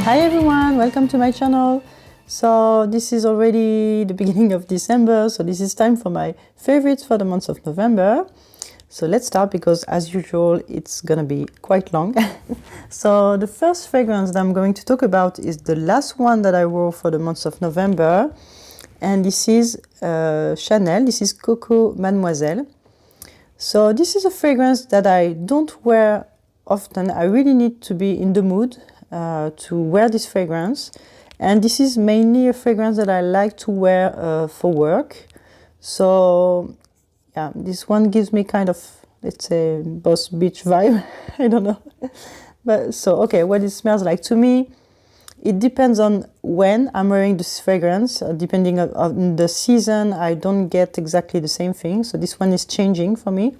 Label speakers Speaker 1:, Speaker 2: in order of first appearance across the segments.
Speaker 1: Hi everyone, welcome to my channel. So this is already the beginning of December, so this is time for my favorites for the month of November. So let's start because as usual it's gonna be quite long. So the first fragrance that I'm going to talk about is the last one that I wore for the month of November, and this is Chanel. This is Coco Mademoiselle. So this is a fragrance that I don't wear often. I really need to be in the mood to wear this fragrance, and this is mainly a fragrance that I like to wear for work. So yeah, this one gives me kind of, let's say, Boss Beach vibe. I don't know. But so okay, what it smells like to me, it depends on when I'm wearing this fragrance. Depending on the season, I don't get exactly the same thing, so this one is changing for me.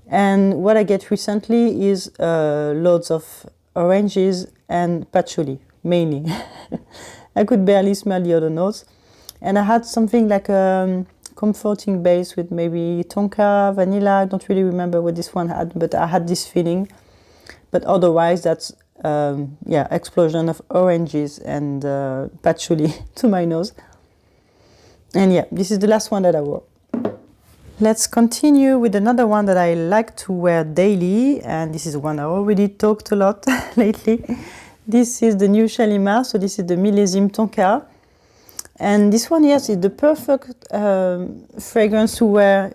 Speaker 1: And what I get recently is loads of oranges and patchouli, mainly. I could barely smell the other notes. And I had something like a comforting base with maybe tonka, vanilla. I don't really remember what this one had, but I had this feeling. But otherwise, that's, yeah, explosion of oranges and patchouli to my nose. And yeah, this is the last one that I wore. Let's continue with another one that I like to wear daily, and this is one I already talked a lot lately. This is the new Shalimar, so this is the millésime tonka. And this one, yes, is the perfect fragrance to wear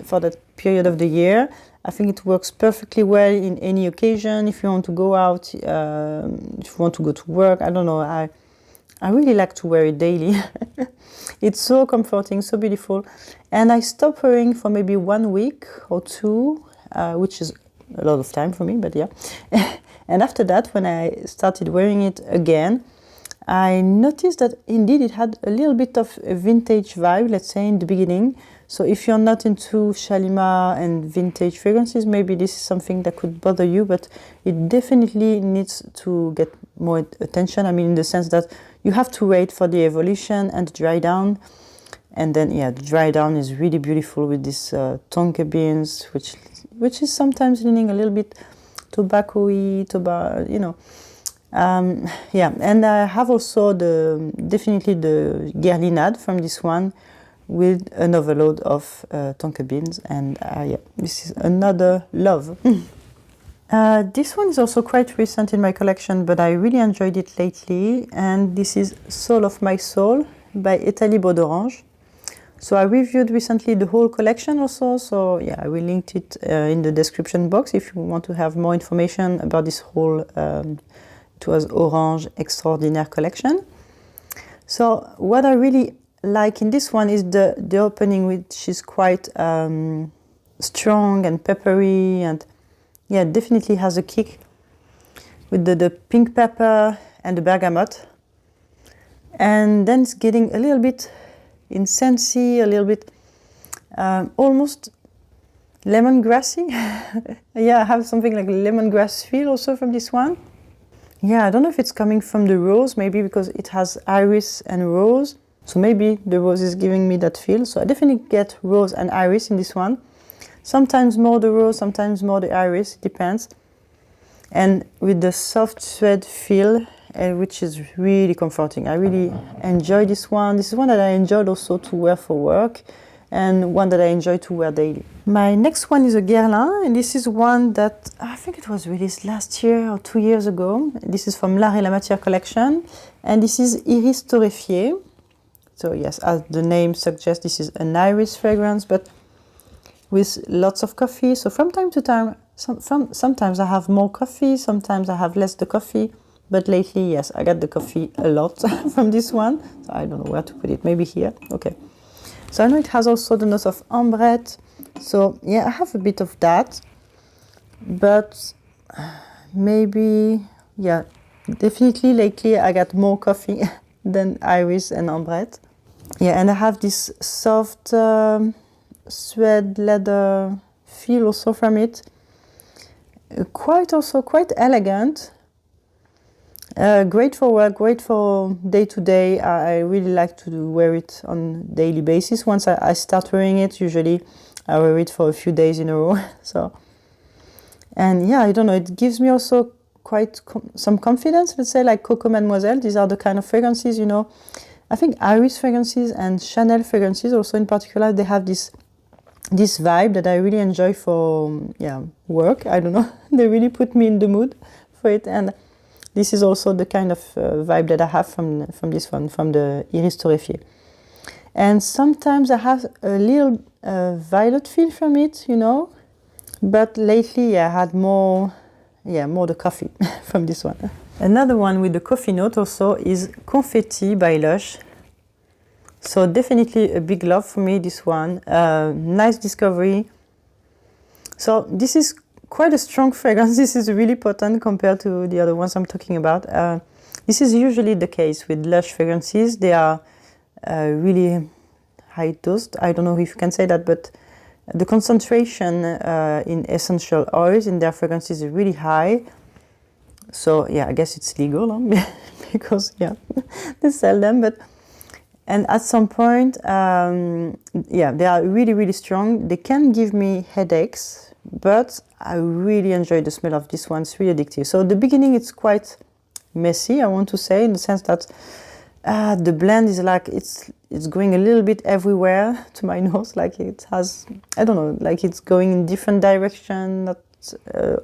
Speaker 1: for that period of the year. I think it works perfectly well in any occasion. If you want to go out, if you want to go to work, I don't know, I really like to wear it daily. It's so comforting, so beautiful. And I stopped wearing for maybe 1 week or two, which is a lot of time for me, but yeah. And after that, when I started wearing it again, I noticed that indeed it had a little bit of a vintage vibe, let's say, in the beginning. So if you're not into Shalimar and vintage fragrances, maybe this is something that could bother you, but it definitely needs to get more attention. I mean, in the sense that you have to wait for the evolution and the dry down. And then, yeah, the dry down is really beautiful with this tonka beans, which is sometimes leaning a little bit tobacco-y, you know. Yeah, and I have also definitely the Guerlain from this one with an overload of tonka beans, and yeah, this is another love. This one is also quite recent in my collection, but I really enjoyed it lately, and this is Soul of My Soul by Etat d'Orange. So I reviewed recently the whole collection also, so yeah, I will link it in the description box if you want to have more information about this whole it was Orange Extraordinaire collection. So what I really like in this one is the opening, which is quite strong and peppery, and yeah, definitely has a kick with the pink pepper and the bergamot. And then it's getting a little bit incensey, a little bit almost lemongrassy. Yeah, I have something like lemongrass feel also from this one. Yeah, I don't know if it's coming from the rose, maybe because it has iris and rose. So maybe the rose is giving me that feel. So I definitely get rose and iris in this one. Sometimes more the rose, sometimes more the iris, it depends. And with the soft suede feel, which is really comforting. I really enjoy this one. This is one that I enjoyed also to wear for work, and one that I enjoy to wear daily. My next one is a Guerlain, and this is one that I think it was released last year or 2 years ago. This is from L'Art et la Matière collection, and this is Iris torréfié. So yes, as the name suggests, this is an iris fragrance, but with lots of coffee. So from time to time, sometimes I have more coffee, sometimes I have less the coffee. But lately, yes, I got the coffee a lot from this one. So I don't know where to put it, maybe here. Okay. So I know it has also the notes of ambrette. So yeah, I have a bit of that. But maybe, yeah, definitely lately I got more coffee than iris and ambrette. Yeah, and I have this soft suede leather feel also from it. Quite elegant. Great for work, great for day-to-day. I really like to wear it on a daily basis. Once I start wearing it, usually I wear it for a few days in a row. So, and yeah, I don't know, it gives me also quite some confidence, let's say, like Coco, Mademoiselle. These are the kind of fragrances, you know. I think Iris fragrances and Chanel fragrances also in particular, they have this vibe that I really enjoy for work. I don't know. They really put me in the mood for it. And this is also the kind of vibe that I have from this one, from the Iris torréfié. And sometimes I have a little violet feel from it, you know. But lately, I had more the coffee from this one. Another one with the coffee note also is Confetti by Lush. So definitely a big love for me, this one. Nice discovery. So this is quite a strong fragrance. This is really potent compared to the other ones I'm talking about. This is usually the case with Lush fragrances. They are really high dosed. I don't know if you can say that, but the concentration in essential oils in their fragrances is really high. So yeah, I guess it's legal, huh? Because they sell them. And at some point, they are really, really strong. They can give me headaches, but I really enjoy the smell of this one. It's really addictive. So the beginning, it's quite messy, I want to say, in the sense that the blend is like, it's going a little bit everywhere to my nose. Like it has, I don't know, like it's going in different direction, not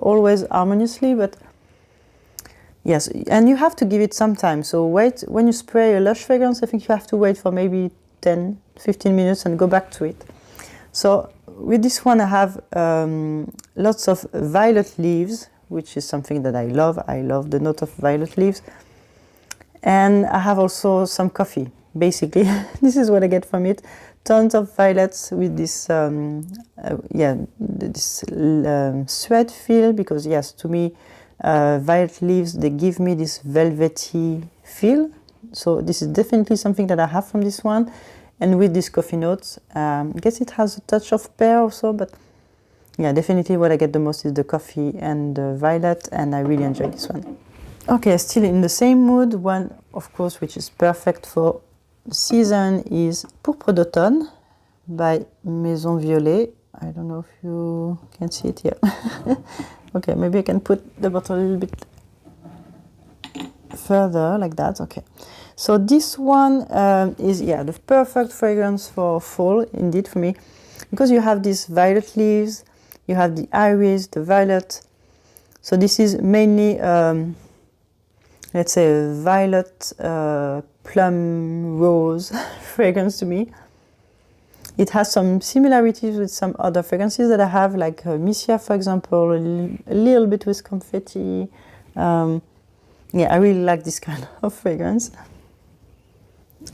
Speaker 1: always harmoniously, but yes, and you have to give it some time. So wait, when you spray a Lush fragrance, I think you have to wait for maybe 10, 15 minutes and go back to it. So with this one, I have lots of violet leaves, which is something that I love. I love the note of violet leaves. And I have also some coffee, basically. This is what I get from it. Tons of violets with this, sweat feel, because yes, to me, violet leaves, they give me this velvety feel. So this is definitely something that I have from this one. And with these coffee notes, I guess it has a touch of pear also, but yeah, definitely what I get the most is the coffee and the violet, and I really enjoy this one. Okay, still in the same mood, one of course which is perfect for the season is Pourpre d'automne by Maison Violet. I don't know if you can see it here. Okay, maybe I can put the bottle a little bit further, like that. Okay. So this one is, the perfect fragrance for fall, indeed, for me. Because you have these violet leaves, you have the iris, the violet. So this is mainly, let's say, a violet, plum, rose fragrance to me. It has some similarities with some other fragrances that I have, like Missia, for example, a little bit with Confetti. I really like this kind of fragrance.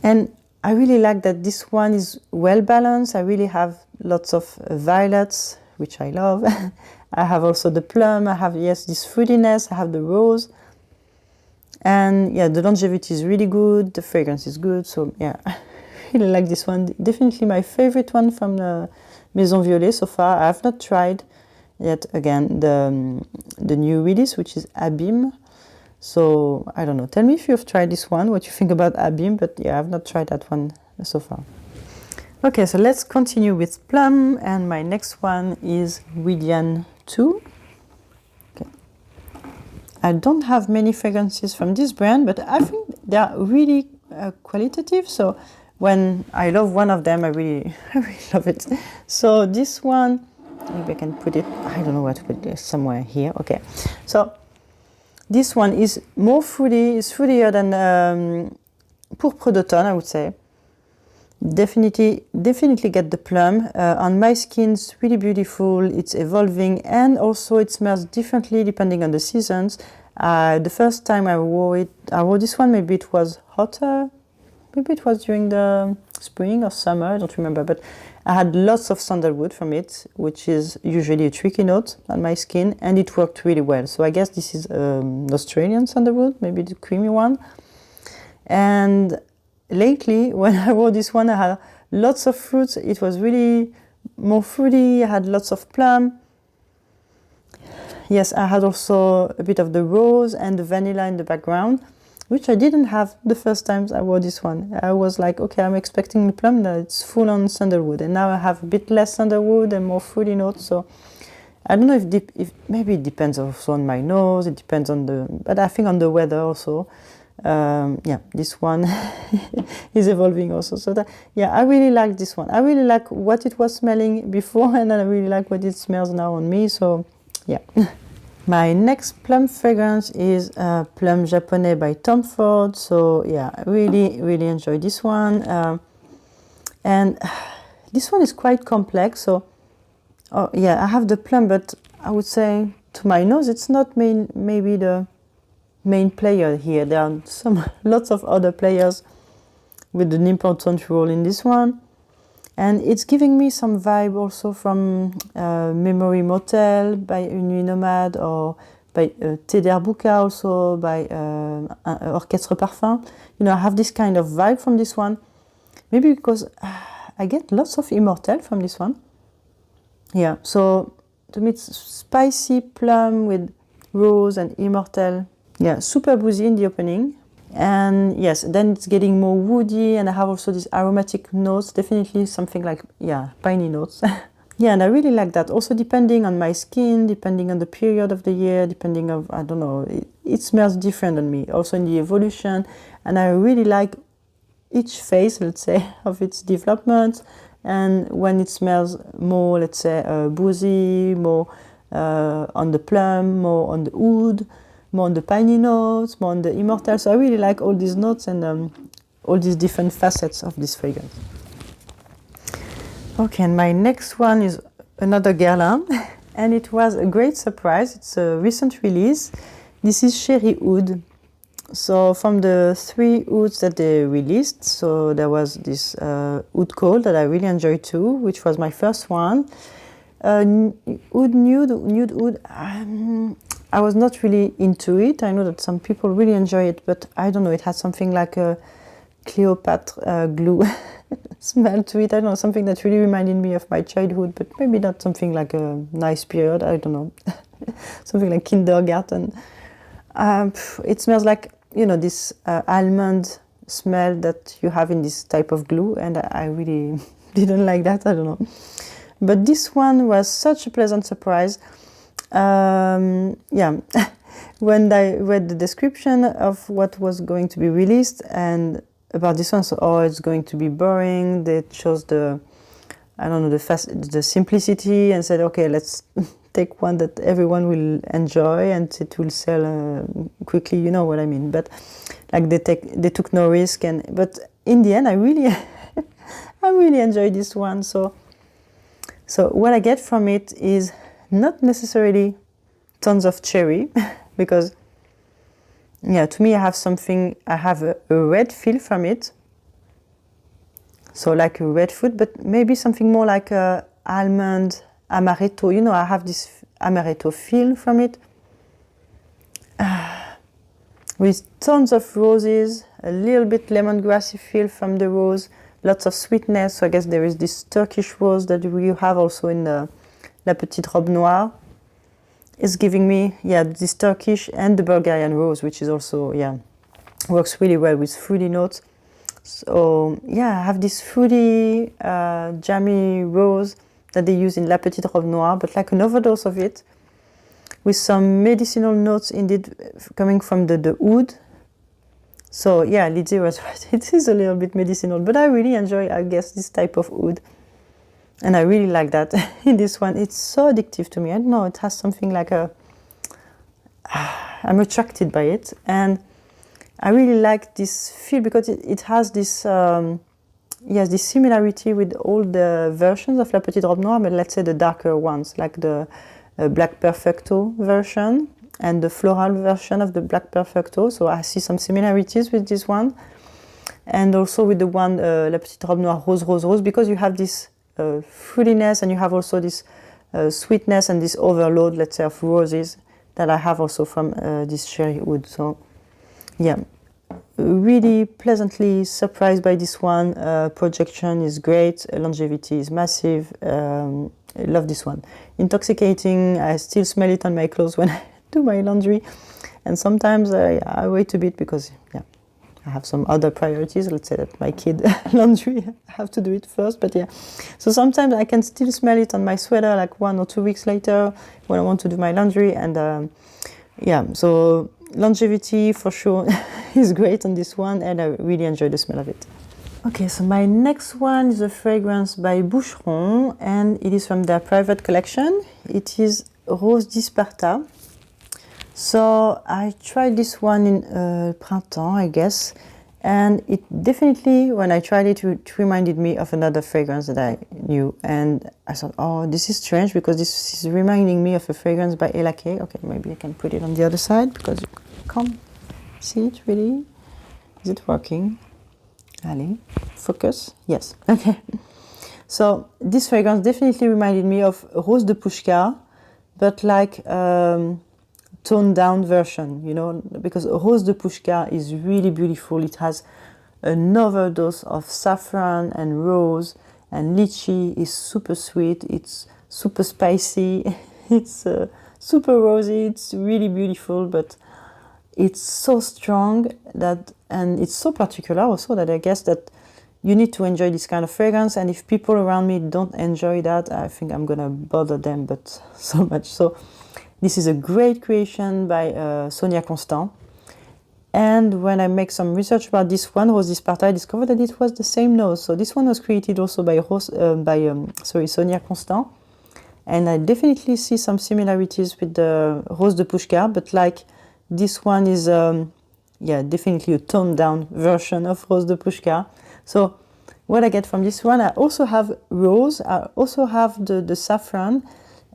Speaker 1: And I really like that this one is well balanced. I really have lots of violets, which I love. I have also the plum. I have, this fruitiness. I have the rose. And the longevity is really good. The fragrance is good. So I really like this one. Definitely my favorite one from the Maison Violet so far. I have not tried yet, again, the new release, which is Abîme. So I don't know. Tell me if you've tried this one, what you think about Abîme, but I've not tried that one so far. Okay, so let's continue with Plum, and my next one is Widian II. Okay. I don't have many fragrances from this brand, but I think they are really qualitative. So when I love one of them, I really love it. So this one, maybe I can put it, I don't know where to put it, somewhere here. Okay, so this one is more fruity, it's fruitier than Pourpre d'automne, I would say. Definitely get the plum. On my skin, it's really beautiful, it's evolving, and also it smells differently depending on the seasons. The first time I wore this one, maybe it was hotter, maybe it was during the spring or summer, I don't remember, but I had lots of sandalwood from it, which is usually a tricky note on my skin, and it worked really well. So I guess this is Australian sandalwood, maybe the creamy one. And lately, when I wore this one, I had lots of fruits. It was really more fruity. I had lots of plum. Yes, I had also a bit of the rose and the vanilla in the background, which I didn't have the first times I wore this one. I was like, okay, I'm expecting the plum, that it's full on sandalwood. And now I have a bit less sandalwood and more fruity notes. So I don't know if maybe it depends also on my nose. It depends on but I think on the weather also. Yeah, this one is evolving also. So that, yeah, I really like this one. I really like what it was smelling before, and I really like what it smells now on me. So yeah. My next plum fragrance is Plum Japonais by Tom Ford. So yeah, I really enjoy this one. And this one is quite complex. So yeah, I have the plum, but I would say to my nose, it's not maybe the main player here. There are lots of other players with an important role in this one. And it's giving me some vibe also from Memory Motel by Une Nuit Nomade, or by Thé d'Herbouka also, by Orchestre Parfum. You know, I have this kind of vibe from this one. Maybe because I get lots of Immortel from this one. Yeah, so to me it's spicy plum with rose and Immortel. Yeah, super boozy in the opening. And yes, then it's getting more woody, and I have also these aromatic notes, definitely something like, yeah, piney notes. Yeah, and I really like that. Also depending on my skin, depending on the period of the year, depending on, I don't know, it smells different on me, also in the evolution. And I really like each phase, let's say, of its development. And when it smells more, let's say, boozy, more on the plum, more on the oud, more on the piney notes, more on the Immortel. So I really like all these notes and all these different facets of this fragrance. Okay, and my next one is another Guerlain, and it was a great surprise. It's a recent release. This is Cherry Wood. So from the 3 ouds that they released, so there was this oud cold that I really enjoyed too, which was my first one. Oud nude oud. I was not really into it. I know that some people really enjoy it, but I don't know. It has something like a Cleopatra glue smell to it. I don't know, something that really reminded me of my childhood, but maybe not something like a nice period. I don't know. Something like kindergarten. It smells like, you know, this almond smell that you have in this type of glue, and I really didn't like that. I don't know. But this one was such a pleasant surprise. Yeah, when I read the description of what was going to be released and about this one, so it's going to be boring. They chose the simplicity and said, okay, let's take one that everyone will enjoy and it will sell quickly. You know what I mean? But like they took no risk, but in the end, I really enjoyed this one. So what I get from it is not necessarily tons of cherry, because, yeah, to me I have a red feel from it. So like a red fruit, but maybe something more like a almond, amaretto. You know, I have this amaretto feel from it. With tons of roses, a little bit lemongrassy feel from the rose, lots of sweetness. So I guess there is this Turkish rose that you have also in the La Petite Robe Noire. It's giving me, yeah, this Turkish and the Bulgarian rose, which is also, yeah, works really well with fruity notes. So yeah, I have this fruity, jammy rose that they use in La Petite Robe Noire, but like an overdose of it, with some medicinal notes indeed coming from the oud. So yeah, Lydia was right. It is a little bit medicinal, but I really enjoy, I guess, this type of oud. And I really like that in this one. It's so addictive to me. I don't know, it has something like I'm attracted by it. And I really like this feel because it has this, this similarity with all the versions of La Petite Robe Noire, but let's say the darker ones, like the Black Perfecto version and the floral version of the Black Perfecto. So I see some similarities with this one. And also with the one, La Petite Robe Noire Rose, Rose, Rose, because you have this fruitiness, and you have also this sweetness and this overload, let's say, of roses that I have also from this cherry wood. So yeah, really pleasantly surprised by this one. Projection is great, longevity is massive. I love this one. Intoxicating. I still smell it on my clothes when I do my laundry, and sometimes I wait a bit because, yeah, I have some other priorities. Let's say that my kid laundry, I have to do it first, but yeah. So sometimes I can still smell it on my sweater like 1 or 2 weeks later when I want to do my laundry. And yeah, so longevity for sure is great on this one, and I really enjoy the smell of it. Okay, so my next one is a fragrance by Boucheron, and it is from their private collection. It is Rose d'Isparta. So I tried this one in Printemps, I guess, and it definitely, when I tried it, it reminded me of another fragrance that I knew, and I thought, oh, this is strange because this is reminding me of a fragrance by Etat. Okay, maybe I can put it on the other side because you can't see it really. Is it working? Allez, focus. Yes. Okay. So this fragrance definitely reminded me of Rose de Pushka, but like toned down version, you know, because Rose de Pushka is really beautiful. It has an overdose of saffron and rose, and lychee is super sweet. It's super spicy. It's super rosy. It's really beautiful, but it's so strong that, and it's so particular also, that I guess that you need to enjoy this kind of fragrance. And if people around me don't enjoy that, I think I'm gonna bother them, but so much. So this is a great creation by Sonia Constant. And when I make some research about this one, Rose d'Isparta, I discovered that it was the same nose. So this one was created also by Sonia Constant. And I definitely see some similarities with the Rose de Pushka, but like this one is, yeah, definitely a toned down version of Rose de Pushka. So what I get from this one, I also have rose, I also have the saffron,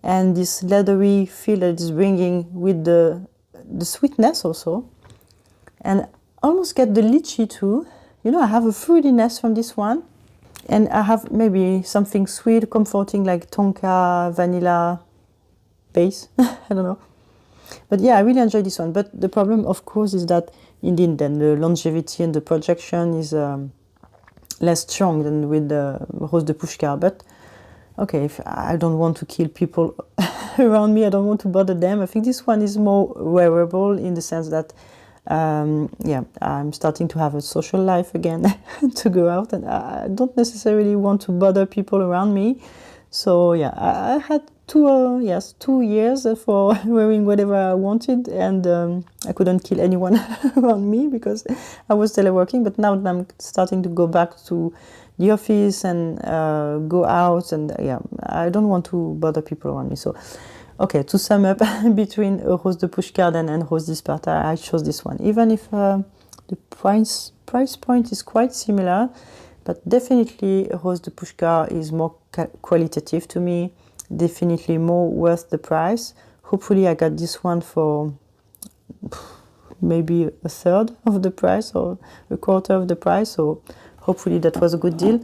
Speaker 1: and this leathery feel that is bringing with the sweetness also. And almost get the lychee too. You know, I have a fruitiness from this one. And I have maybe something sweet, comforting, like tonka, vanilla base. I don't know. But yeah, I really enjoy this one. But the problem, of course, is that indeed then the longevity and the projection is less strong than with the Rose de Pushka. But okay, if I don't want to kill people around me, I don't want to bother them. I think this one is more wearable in the sense that, yeah, I'm starting to have a social life again to go out, and I don't necessarily want to bother people around me. So yeah, I had 2 years for wearing whatever I wanted, and I couldn't kill anyone around me because I was teleworking. But now that I'm starting to go back to the office and go out, and yeah, I don't want to bother people around me. So okay, to sum up, between Rose de Pushka and Rose d'Isparta, I chose this one, even if the price point is quite similar. But definitely Rose de Pushka is more qualitative to me, definitely more worth the price. Hopefully I got this one for maybe a third of the price or a quarter of the price, so hopefully that was a good deal.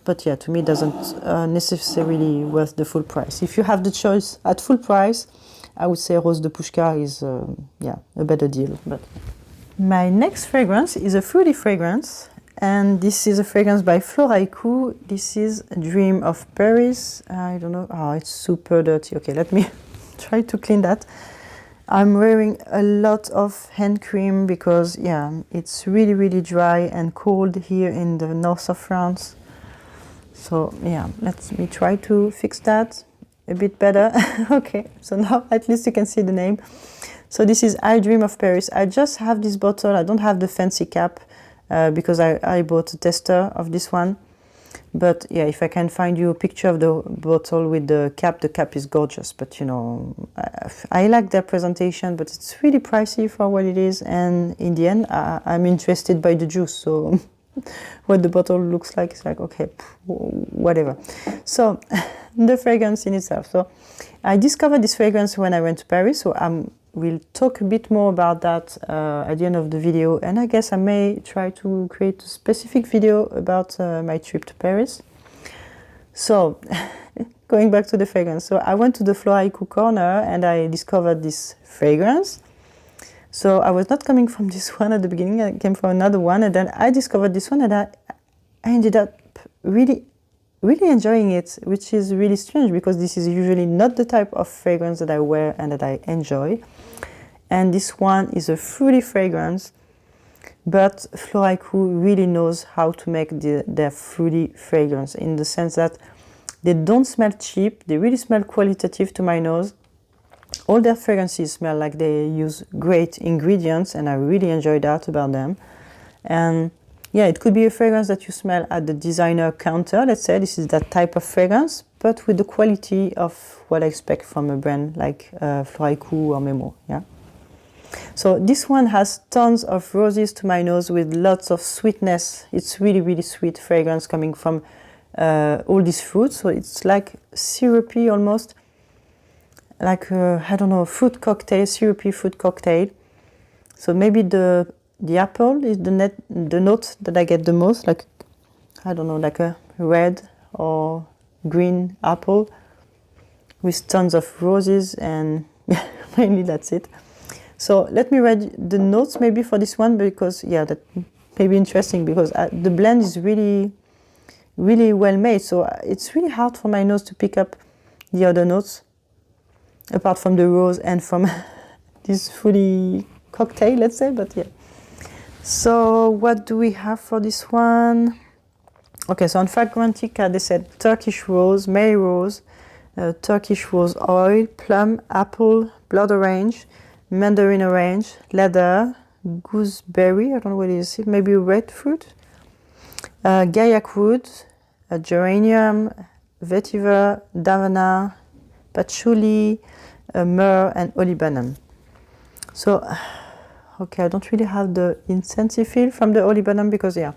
Speaker 1: But yeah, to me it doesn't necessarily worth the full price. If you have the choice at full price, I would say Rose de Pushka is yeah, a better deal. But my next fragrance is a fruity fragrance, and this is a fragrance by Floraiku. This is Dream of Paris. I don't know. Oh, it's super dirty. Okay, let me try to clean that. I'm wearing a lot of hand cream because, yeah, it's really, really dry and cold here in the north of France. So, yeah, let me try to fix that a bit better. Okay, so now at least you can see the name. So this is I Dream of Paris. I just have this bottle. I don't have the fancy cap because I bought a tester of this one. But yeah, if I can find you a picture of the bottle with the cap is gorgeous. But you know, I like their presentation, but it's really pricey for what it is. And in the end, I'm interested by the juice. So what the bottle looks like is like, okay, whatever. So the fragrance in itself. So I discovered this fragrance when I went to Paris. So we'll talk a bit more about that at the end of the video, and I guess I may try to create a specific video about my trip to Paris. So going back to the fragrance, so I went to the Floraiku corner and I discovered this fragrance. So I was not coming from this one at the beginning, I came from another one, and then I discovered this one, and I ended up really enjoying it, which is really strange because this is usually not the type of fragrance that I wear and that I enjoy. And this one is a fruity fragrance, but Floraiku really knows how to make their fruity fragrance, in the sense that they don't smell cheap, they really smell qualitative to my nose. All their fragrances smell like they use great ingredients, and I really enjoy that about them. And yeah, it could be a fragrance that you smell at the designer counter, let's say. This is that type of fragrance, but with the quality of what I expect from a brand like Floraiku or Memo, yeah. So this one has tons of roses to my nose with lots of sweetness. It's really, really sweet fragrance coming from all these fruits. So it's like syrupy almost, like I don't know, fruit cocktail, syrupy fruit cocktail. So maybe the apple is the note that I get the most, like, I don't know, like a red or green apple with tons of roses, and mainly that's it. So let me read the notes maybe for this one, because yeah, that may be interesting, because the blend is really, really well made. So it's really hard for my nose to pick up the other notes, apart from the rose and from this fruity cocktail, let's say, but yeah. So what do we have for this one? Okay, so on Fragrantica they said Turkish rose, May rose, Turkish rose oil, plum, apple, blood orange, mandarin orange, leather, gooseberry, I don't know what it is, maybe red fruit, gaiac wood, geranium, vetiver, davana, patchouli, myrrh, and olibanum. So, okay, I don't really have the intensity feel from the olibanum, because yeah.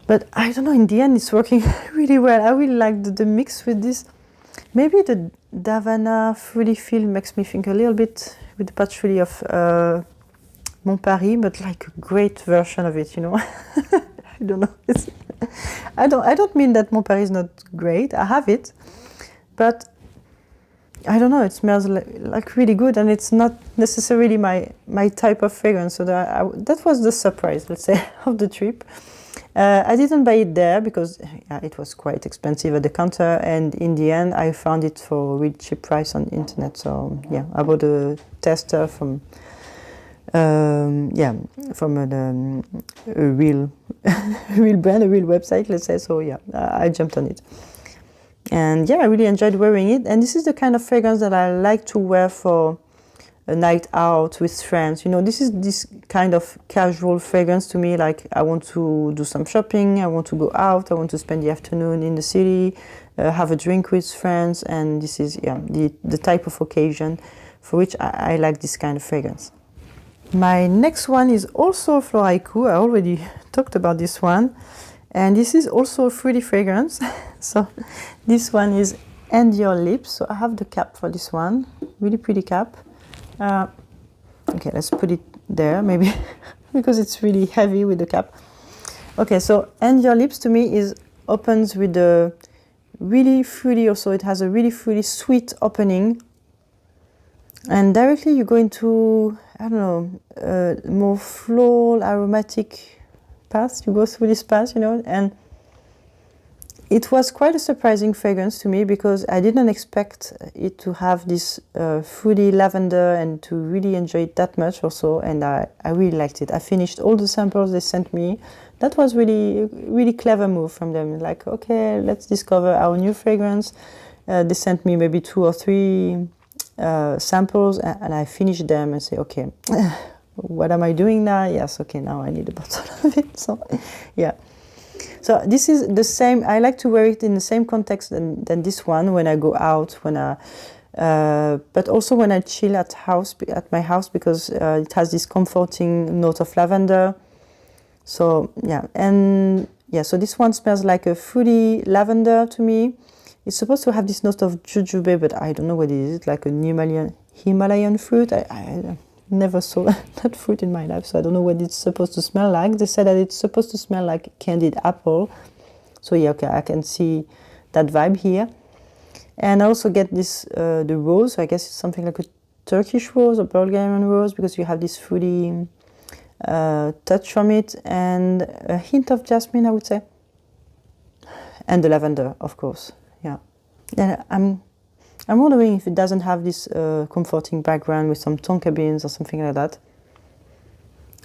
Speaker 1: But I don't know, in the end it's working really well. I really like the mix with this. Maybe the Davana fruity feel makes me think a little bit with the patchouli of Montparis, but like a great version of it, you know. I don't know. I don't mean that Montparis is not great. I have it, but I don't know. It smells like really good, and it's not necessarily my type of fragrance. So that was the surprise, let's say, of the trip. I didn't buy it there because it was quite expensive at the counter, and in the end I found it for a really cheap price on the internet. So yeah, I bought a tester from a real real brand, a real website, let's say. So yeah, I jumped on it, and yeah, I really enjoyed wearing it. And this is the kind of fragrance that I like to wear for a night out with friends. You know, this is this kind of casual fragrance to me. Like, I want to do some shopping, I want to go out, I want to spend the afternoon in the city, have a drink with friends, and this is the type of occasion for which I like this kind of fragrance. My next one is also Floraiku. I already talked about this one, and this is also a fruity fragrance. So this one is And Your Lips. So I have the cap for this one, really pretty cap. Okay, let's put it there, maybe, because it's really heavy with the cap. Okay, so And Your Lips to me opens with a really fruity, also it has a really fruity sweet opening, and directly you go into, I don't know, more floral aromatic path. You go through this path, you know, and it was quite a surprising fragrance to me, because I didn't expect it to have this fruity lavender and to really enjoy it that much also, and I really liked it. I finished all the samples they sent me. That was really clever move from them. Like, okay, let's discover our new fragrance. They sent me maybe 2 or 3 samples, and I finished them and say, okay, what am I doing now? Yes, okay, now I need a bottle of it. So yeah. So this is the same. I like to wear it in the same context than this one, when I go out, but also when I chill at my house, because it has this comforting note of lavender. So yeah, and yeah, so this one smells like a fruity lavender to me. It's supposed to have this note of jujube, but I don't know what it is. It's like a Himalayan fruit. I never saw that fruit in my life, so I don't know what it's supposed to smell like. They said that it's supposed to smell like candied apple. So yeah, okay, I can see that vibe here. And I also get this, the rose. So I guess it's something like a Turkish rose or Bulgarian rose, because you have this fruity touch from it, and a hint of jasmine, I would say. And the lavender, of course, yeah. And I'm wondering if it doesn't have this comforting background with some tonka beans or something like that.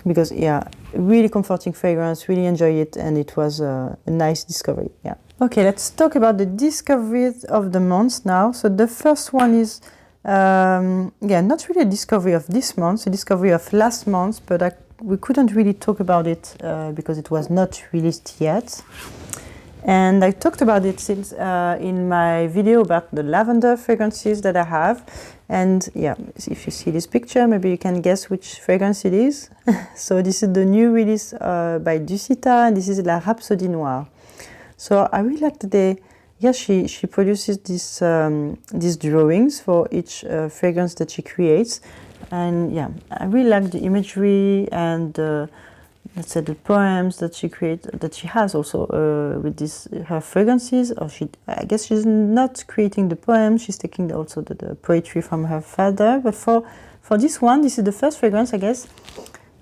Speaker 1: because yeah, really comforting fragrance, really enjoy it, and it was a nice discovery. Yeah. Okay, let's talk about the discoveries of the month now. So the first one is yeah, not really a discovery of this month, a discovery of last month, but we couldn't really talk about it because it was not released yet. And I talked about it since in my video about the lavender fragrances that I have. And yeah, if you see this picture, maybe you can guess which fragrance it is. So this is the new release by Dusita, and this is La Rhapsodie Noire. So I really like that she produces these drawings for each fragrance that she creates. And yeah, I really like the imagery and let's say the poems that she has also with her fragrances. Or I guess she's not creating the poems, she's taking also the poetry from her father. But for this one, this is the first fragrance, I guess,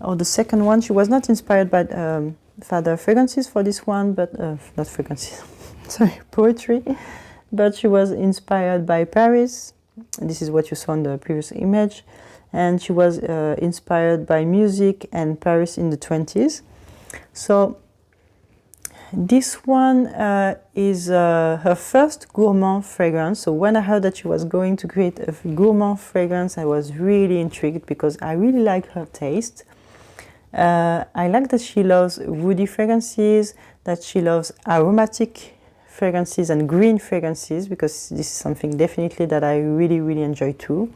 Speaker 1: or the second one. She was not inspired by father fragrances for this one, but not fragrances, sorry, poetry. But she was inspired by Paris. This is what you saw in the previous image. And she was inspired by music and Paris in the 20s. So this one is her first gourmand fragrance. So when I heard that she was going to create a gourmand fragrance, I was really intrigued because I really like her taste. I like that she loves woody fragrances, that she loves aromatic fragrances and green fragrances, because this is something definitely that I really, really enjoy too.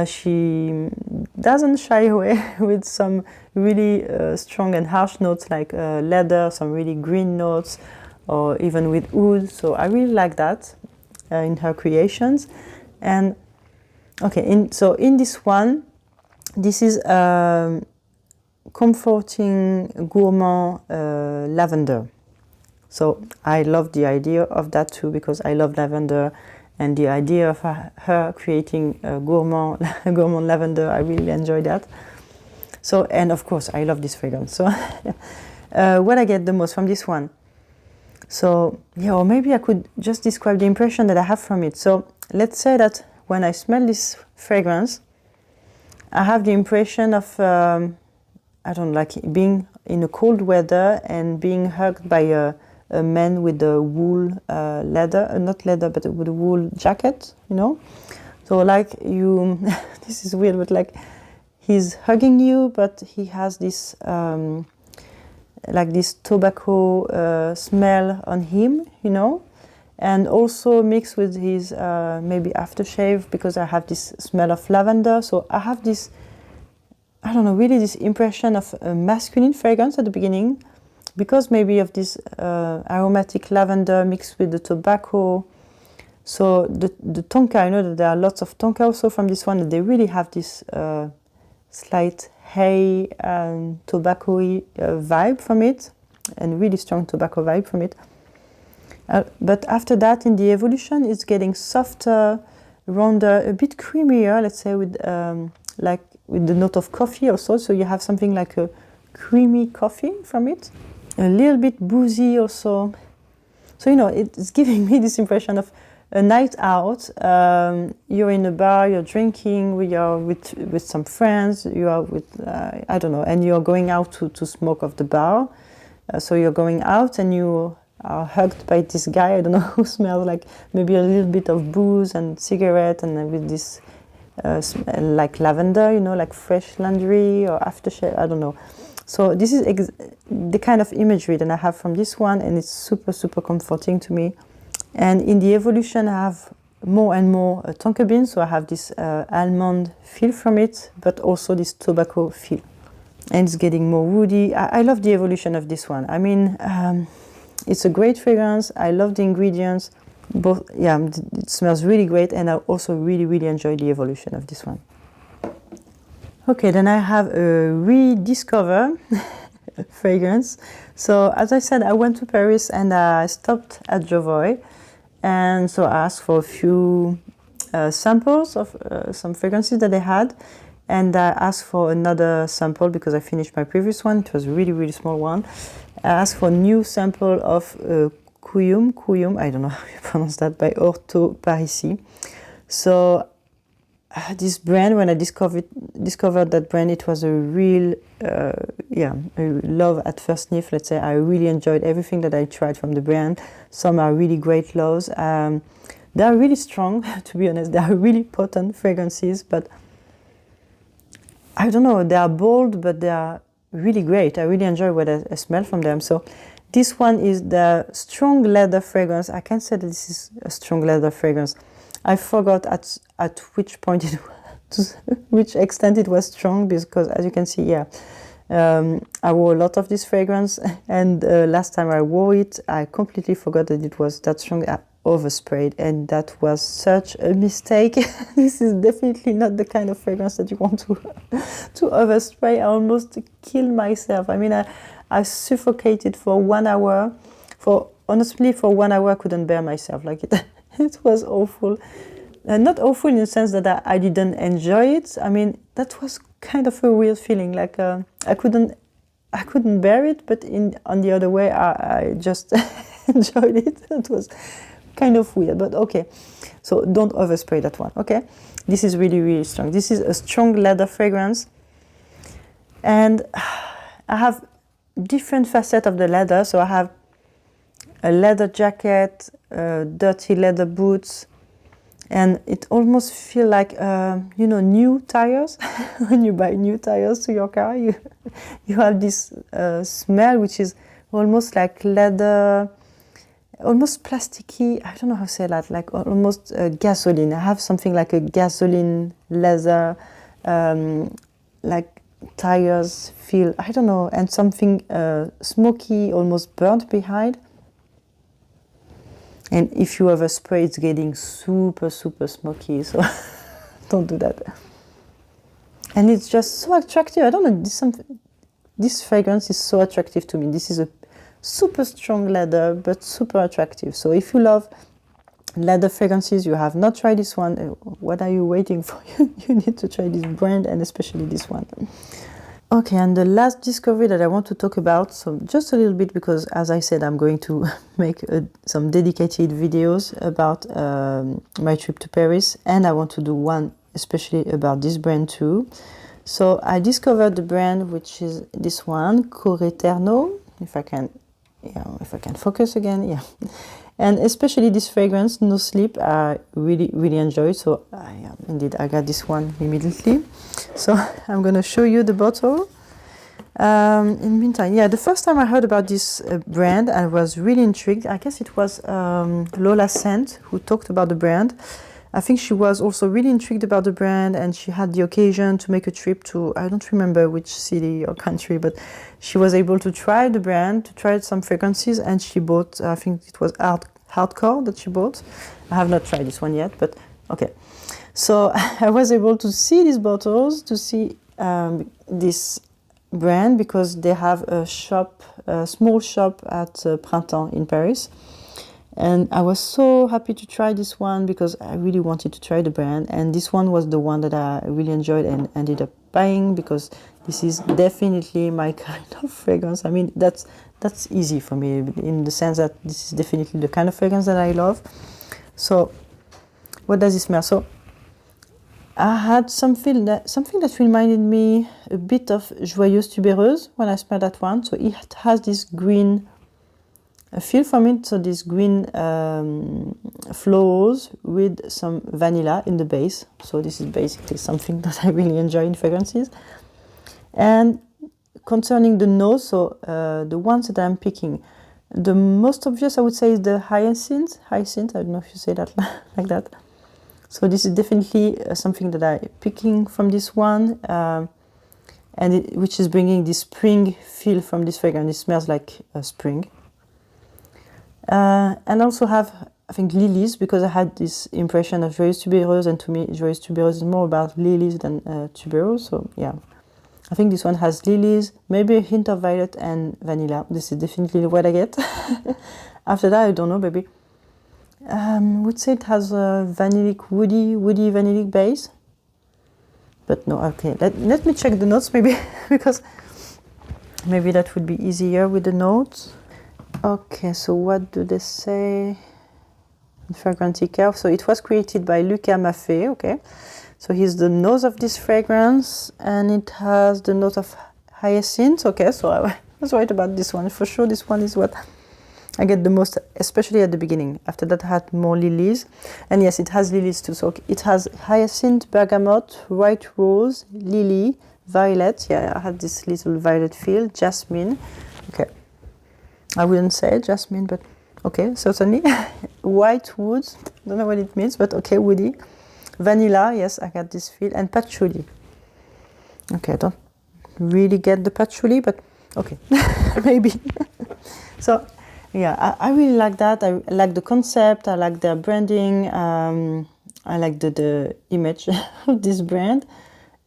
Speaker 1: She doesn't shy away with some really strong and harsh notes like leather, some really green notes, or even with wood. So I really like that in her creations. And okay, in this one, this is comforting gourmand lavender. So I love the idea of that too, because I love lavender, and the idea of her creating gourmand lavender, I really enjoy that. So, and of course I love this fragrance. So what I get the most from this one, so yeah, or maybe I could just describe the impression that I have from it. So let's say that when I smell this fragrance, I have the impression of I don't like being in a cold weather and being hugged by a man with a wool leather, not leather, but with a wool jacket, you know. So like you, this is weird, but like he's hugging you, but he has this like this tobacco smell on him, you know, and also mixed with his maybe aftershave, because I have this smell of lavender. So I have this, I don't know, really this impression of a masculine fragrance at the beginning, because maybe of this aromatic lavender mixed with the tobacco. So the tonka, I know that there are lots of tonka also from this one, and they really have this slight hay and tobacco-y vibe from it, and really strong tobacco vibe from it. But after that, in the evolution, it's getting softer, rounder, a bit creamier, let's say, with like with the note of coffee also. So you have something like a creamy coffee from it. A little bit boozy also. So, you know, it's giving me this impression of a night out. You're in a bar, you're drinking, you're with some friends, you are with, I don't know, and you're going out to smoke off the bar. So you're going out and you are hugged by this guy, I don't know, who smells like maybe a little bit of booze and cigarette, and with this like lavender, you know, like fresh laundry or aftershave, I don't know. So this is the kind of imagery that I have from this one, and it's super, super comforting to me. And in the evolution, I have more and more tonka beans, so I have this almond feel from it, but also this tobacco feel. And it's getting more woody. I love the evolution of this one. I mean, it's a great fragrance. I love the ingredients. Both, yeah, it smells really great, and I also really, really enjoy the evolution of this one. Okay, then I have a rediscover fragrance. So as I said, I went to Paris and I stopped at Jovoy, and so I asked for a few samples of some fragrances that they had, and I asked for another sample because I finished my previous one. It was a really, really small one. I asked for a new sample of Cuoium, I don't know how you pronounce that, by Orto, Parisi. So this brand, when I discovered that brand, it was a real, a love at first sniff, let's say. I really enjoyed everything that I tried from the brand. Some are really great loves. They are really strong, to be honest. They are really potent fragrances, but I don't know, they are bold, but they are really great. I really enjoy what I smell from them. So this one is the strong leather fragrance. I can say that this is a strong leather fragrance. I forgot at which point it was, which extent it was strong, because as you can see, yeah, I wore a lot of this fragrance, and last time I wore it, I completely forgot that it was that strong. I oversprayed, and that was such a mistake. This is definitely not the kind of fragrance that you want to overspray. I almost killed myself. I mean, I suffocated for 1 hour. Honestly, for 1 hour I couldn't bear myself. Like it was awful. Not awful in the sense that I didn't enjoy it. I mean, that was kind of a weird feeling. Like I couldn't bear it, but on the other way, I just enjoyed it. It was kind of weird, but okay. So don't overspray that one, okay? This is really, really strong. This is a strong leather fragrance. And I have different facets of the leather. So I have a leather jacket, dirty leather boots, and it almost feels like, new tires. When you buy new tires to your car, you have this smell which is almost like leather, almost plasticky. I don't know how to say that, like almost gasoline. I have something like a gasoline leather, like tires feel, I don't know, and something smoky, almost burnt behind. And if you overspray, it's getting super, super smoky, so don't do that. And it's just so attractive. I don't know, this fragrance is so attractive to me. This is a super strong leather, but super attractive. So if you love leather fragrances, you have not tried this one, what are you waiting for? You need to try this brand, and especially this one. Okay, and the last discovery that I want to talk about, so just a little bit, because as I said, I'm going to make some dedicated videos about my trip to Paris, and I want to do one especially about this brand too. So I discovered the brand, which is this one, Coreterno, if I can focus again, yeah. And especially this fragrance, No Sleep, I really, really enjoy. So indeed, I got this one immediately. So I'm going to show you the bottle. In the meantime, yeah, the first time I heard about this brand, I was really intrigued. I guess it was Lola Scent who talked about the brand. I think she was also really intrigued about the brand, and she had the occasion to make a trip to, I don't remember which city or country, but she was able to try the brand, to try some fragrances, and she bought, I think it was Hardcore that she bought. I have not tried this one yet, but okay. So I was able to see these bottles, to see this brand, because they have a shop, a small shop at Printemps in Paris. And I was so happy to try this one, because I really wanted to try the brand. And this one was the one that I really enjoyed and ended up buying, because this is definitely my kind of fragrance. I mean, that's easy for me, in the sense that this is definitely the kind of fragrance that I love. So what does it smell? So I had something that reminded me a bit of Joyeuse Tubéreuse when I smelled that one. So it has this green feel from it, so these green flowers with some vanilla in the base. So this is basically something that I really enjoy in fragrances. And concerning the nose, so the ones that I'm picking, the most obvious I would say is the hyacinth. I don't know if you say that like that. So this is definitely something that I'm picking from this one, which is bringing this spring feel from this fragrance. It smells like spring. And also have, I think, lilies, because I had this impression of Joyeuse Tubéreuse, and to me, Joyeuse Tubéreuse is more about lilies than tuberose. So yeah, I think this one has lilies, maybe a hint of violet and vanilla. This is definitely what I get. After that, I don't know, maybe. Would say it has a vanillic, woody vanillic base. But no, okay, let me check the notes maybe, because maybe that would be easier with the notes. Okay, so what do they say? Fragrance curve. So it was created by Luca Maffei, okay. So here's the nose of this fragrance, and it has the note of hyacinth. Okay, so I was right about this one. For sure, this one is what I get the most, especially at the beginning. After that, I had more lilies. And yes, it has lilies too. So it has hyacinth, bergamot, white rose, lily, violet. Yeah, I had this little violet feel, jasmine. Okay, I wouldn't say jasmine, but okay, certainly. White wood, don't know what it means, but okay, woody. Vanilla, yes, I got this feel. And patchouli. Okay, I don't really get the patchouli, but okay, maybe. So, yeah, I really like that. I like the concept. I like their branding. I like the image of this brand.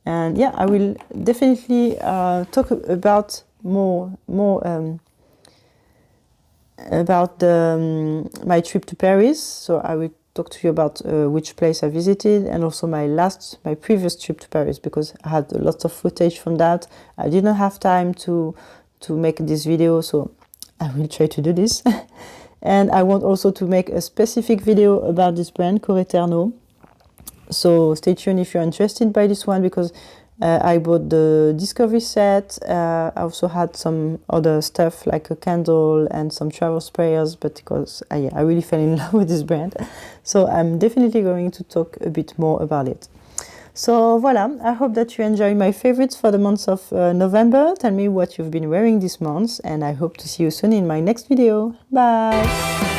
Speaker 1: And yeah, I will definitely talk about more about my trip to Paris. So I will talk to you about which place I visited, and also my previous trip to Paris, because I had lots of footage from that. I didn't have time to make this video, so I will try to do this. And I want also to make a specific video about this brand, Coreterno. So stay tuned if you're interested by this one, because I bought the discovery set. I also had some other stuff like a candle and some travel sprayers, but because I really fell in love with this brand. So I'm definitely going to talk a bit more about it. So voilà, I hope that you enjoy my favorites for the month of November. Tell me what you've been wearing this month, and I hope to see you soon in my next video. Bye!